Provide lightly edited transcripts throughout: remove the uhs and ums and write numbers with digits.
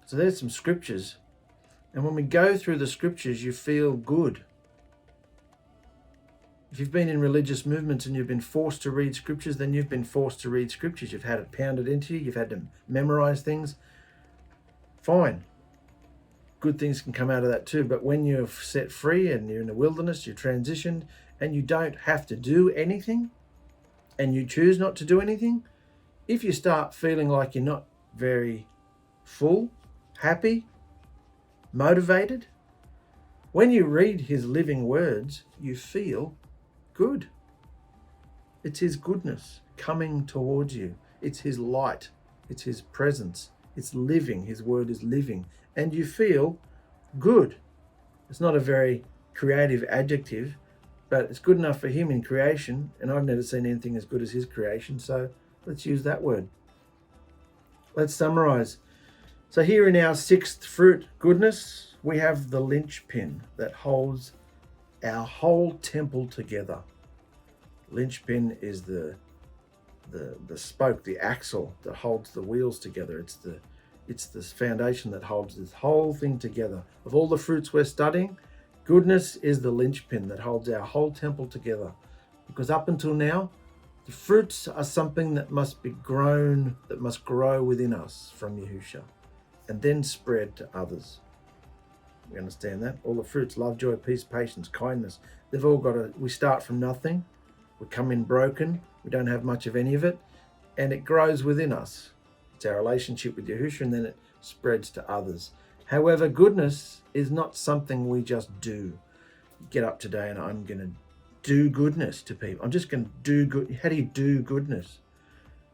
So there's some scriptures. And when we go through the scriptures, you feel good. If you've been in religious movements and you've been forced to read scriptures, then you've been forced to read scriptures. You've had it pounded into you. You've had to memorize things. Fine. Good things can come out of that too. But when you're set free and you're in the wilderness, you're transitioned, and you don't have to do anything, and you choose not to do anything, if you start feeling like you're not very full, happy, motivated, when you read his living words, you feel good. It's his goodness coming towards you. It's his light. It's his presence. It's living. His word is living. And you feel good. It's not a very creative adjective, but it's good enough for him in creation. And I've never seen anything as good as his creation. So let's use that word. Let's summarize. So here in our sixth fruit, goodness, we have the linchpin that holds our whole temple together. Linchpin is the spoke, the axle that holds the wheels together. It's the foundation that holds this whole thing together. Of all the fruits we're studying, goodness is the linchpin that holds our whole temple together. Because up until now, the fruits are something that must be grown, that must grow within us from Yahusha, and then spread to others. We understand that? All the fruits, love, joy, peace, patience, kindness, they've all got to, we start from nothing. We come in broken. We don't have much of any of it. And it grows within us. It's our relationship with Yahusha, and then it spreads to others. However, goodness is not something we just do. Get up today and I'm going to do goodness to people. I'm just going to do good. How do you do goodness?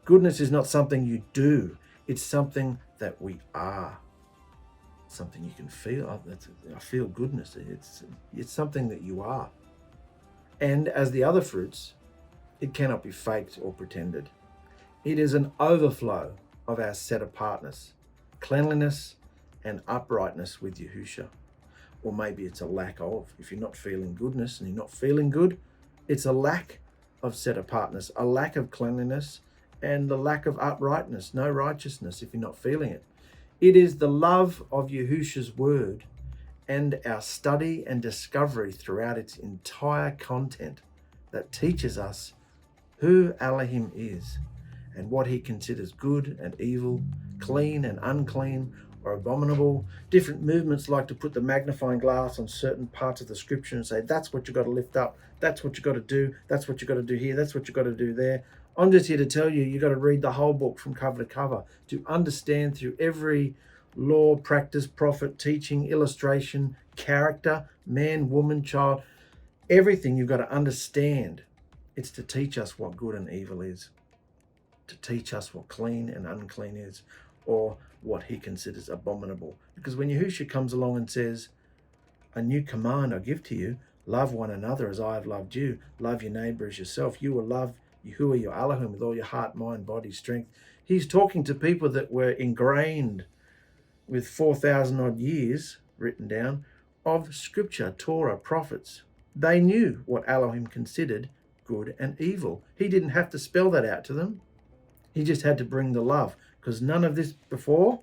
Goodness is not something you do. It's something that we are. Something you can feel. I feel goodness. It's something that you are. And as the other fruits, it cannot be faked or pretended. It is an overflow of our set-apartness, cleanliness, and uprightness with Yahusha. Or maybe it's a lack of. If you're not feeling goodness and you're not feeling good, it's a lack of set-apartness, a lack of cleanliness, and the lack of uprightness, no righteousness if you're not feeling it. It is the love of Yahusha's word and our study and discovery throughout its entire content that teaches us who Elohim is and what he considers good and evil, clean and unclean, or abominable. Different movements like to put the magnifying glass on certain parts of the scripture and say, that's what you've got to lift up, that's what you've got to do, that's what you've got to do here, that's what you've got to do there. I'm just here to tell you, you've got to read the whole book from cover to cover to understand through every law, practice, prophet, teaching, illustration, character, man, woman, child, everything you've got to understand. It's to teach us what good and evil is, to teach us what clean and unclean is, or what he considers abominable. Because when Yahusha comes along and says, a new command I give to you, love one another as I have loved you, love your neighbor as yourself, you will love Yahuwah your Elohim with all your heart, mind, body, strength. He's talking to people that were ingrained with 4,000 odd years written down of scripture, Torah, prophets. They knew what Elohim considered good and evil. He didn't have to spell that out to them. He just had to bring the love, because none of this before,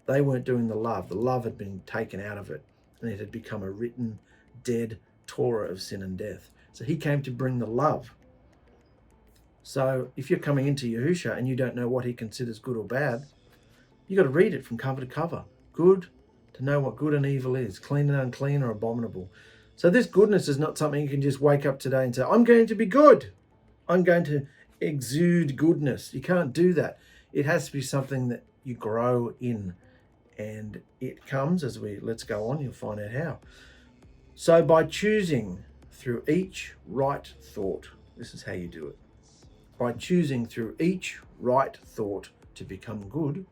they weren't doing the love. The love had been taken out of it, and it had become a written, dead Torah of sin and death. So he came to bring the love. So if you're coming into Yahusha and you don't know what he considers good or bad, you got to read it from cover to cover. Good, to know what good and evil is, clean and unclean, or abominable. So this goodness is not something you can just wake up today and say, I'm going to be good. I'm going to exude goodness. You can't do that. It has to be something that you grow in. And it comes let's go on, you'll find out how. So by choosing through each right thought, this is how you do it. By choosing through each right thought to become good,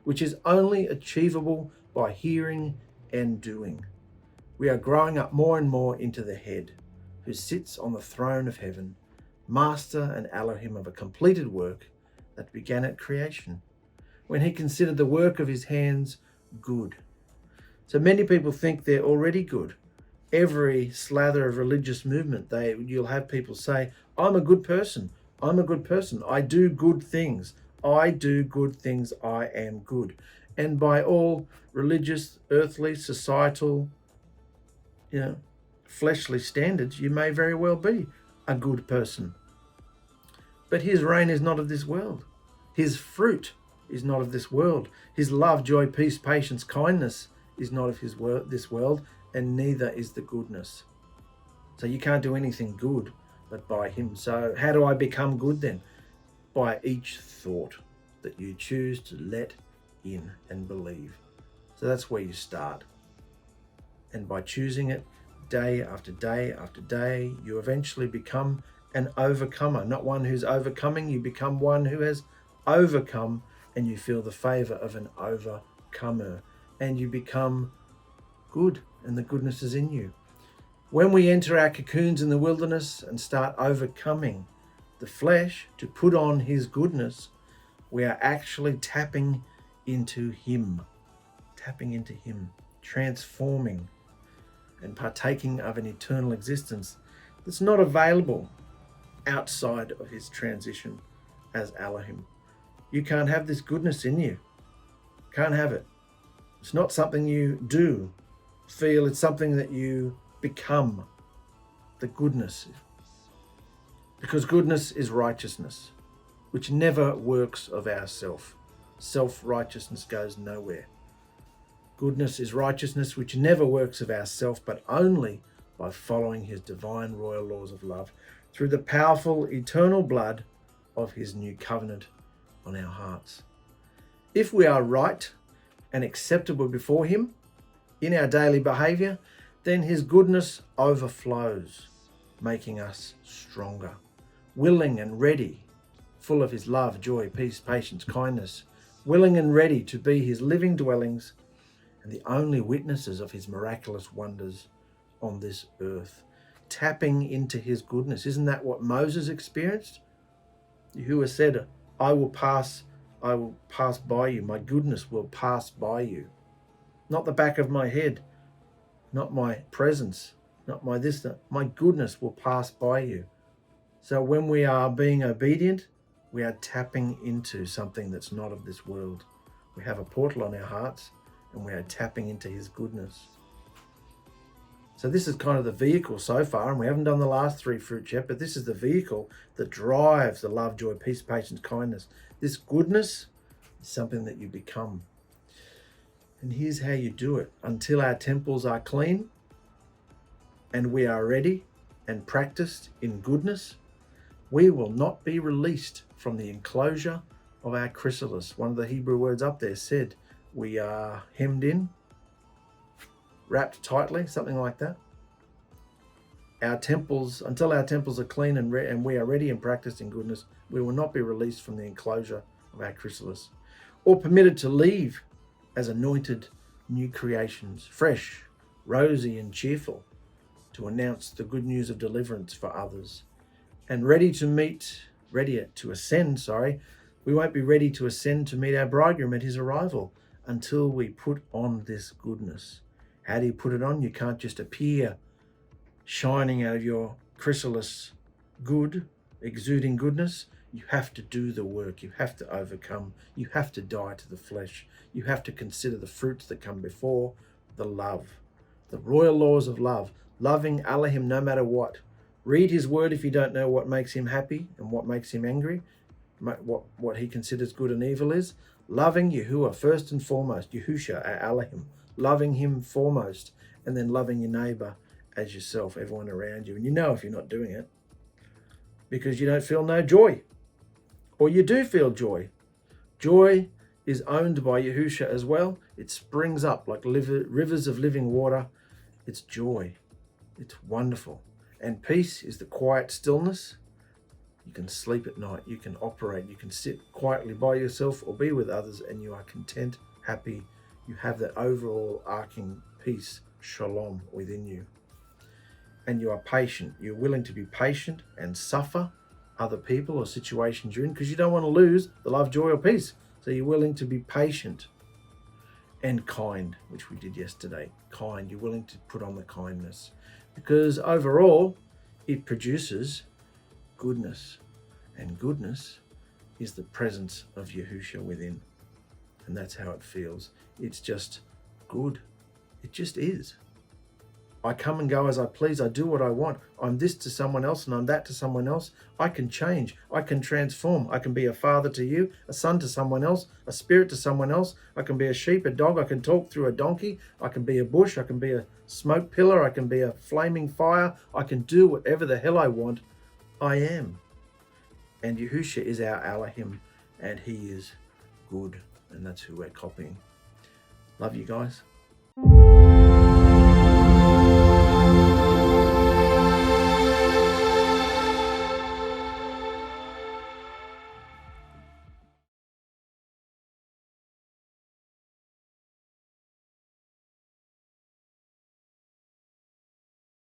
which is only achievable by hearing and doing. We are growing up more and more into the head, who sits on the throne of heaven, master and Elohim of a completed work that began at creation, when he considered the work of his hands good. So many people think they're already good. Every slather of religious movement, you'll have people say, I'm a good person. I'm a good person. I do good things. I do good things. I am good. And by all religious, earthly, societal, fleshly standards, you may very well be a good person. But his reign is not of this world. His fruit is not of this world. His love, joy, peace, patience, kindness is not of this world, and neither is the goodness. So you can't do anything good but by him. So how do I become good then? By each thought that you choose to let in and believe. So that's where you start. And by choosing it day after day after day, you eventually become an overcomer. Not one who's overcoming, you become one who has overcome, and you feel the favor of an overcomer. And you become good, and the goodness is in you. When we enter our cocoons in the wilderness and start overcoming the flesh to put on his goodness, we are actually tapping into him, transforming and partaking of an eternal existence that's not available outside of his transition as Elohim. You can't have this goodness in you. Can't have it. It's not something you do, feel. It's something that you become. The goodness. Because goodness is righteousness, which never works of ourself. Self-righteousness goes nowhere. Goodness is righteousness which never works of ourself, but only by following his divine royal laws of love through the powerful eternal blood of his new covenant on our hearts. If we are right and acceptable before him in our daily behavior, then his goodness overflows, making us stronger, willing and ready, full of his love, joy, peace, patience, kindness, willing and ready to be his living dwellings and the only witnesses of his miraculous wonders on this earth, tapping into his goodness. Isn't that what Moses experienced? Yahuwah said, I will pass by you. My goodness will pass by you. Not the back of my head, not my presence, not my this, that. My goodness will pass by you. So when we are being obedient, we are tapping into something that's not of this world. We have a portal on our hearts and we are tapping into his goodness. So this is kind of the vehicle so far, and we haven't done the last three fruits yet, but this is the vehicle that drives the love, joy, peace, patience, kindness. This goodness is something that you become. And here's how you do it. Until our temples are clean and we are ready and practiced in goodness, we will not be released from the enclosure of our chrysalis. One of the Hebrew words up there said, we are hemmed in, wrapped tightly, something like that. Until our temples are clean and we are ready and practiced in goodness, we will not be released from the enclosure of our chrysalis, or permitted to leave as anointed new creations, fresh, rosy and cheerful, to announce the good news of deliverance for others. And ready to ascend, we won't be ready to ascend to meet our bridegroom at his arrival until we put on this goodness. How do you put it on? You can't just appear shining out of your chrysalis good, exuding goodness. You have to do the work. You have to overcome. You have to die to the flesh. You have to consider the fruits that come before the love, the royal laws of love, loving Elohim no matter what. Read his word if you don't know what makes him happy and what makes him angry, what he considers good and evil is. Loving Yahuwah first and foremost, Yahusha, our Elohim, loving him foremost, and then loving your neighbor as yourself, everyone around you. And you know if you're not doing it because you don't feel no joy, or you do feel joy. Joy is owned by Yahusha as well. It springs up like rivers of living water. It's joy. It's wonderful. And peace is the quiet stillness. You can sleep at night. You can operate. You can sit quietly by yourself or be with others, and you are content, happy. You have that overall arcing peace, shalom, within you. And you are patient. You're willing to be patient and suffer other people or situations you're in because you don't want to lose the love, joy, or peace. So you're willing to be patient and kind, which we did yesterday. Kind. You're willing to put on the kindness because overall it produces goodness, and goodness is the presence of Yahusha within. And that's how it feels. It's just good. It just is. I come and go as I please. I do what I want. I'm this to someone else and I'm that to someone else. I can change. I can transform. I can be a father to you, a son to someone else, a spirit to someone else. I can be a sheep, a dog. I can talk through a donkey. I can be a bush. I can be a smoke pillar. I can be a flaming fire. I can do whatever the hell I want. I am. And Yahusha is our Elohim, and he is good. And that's who we're copying. Love you guys.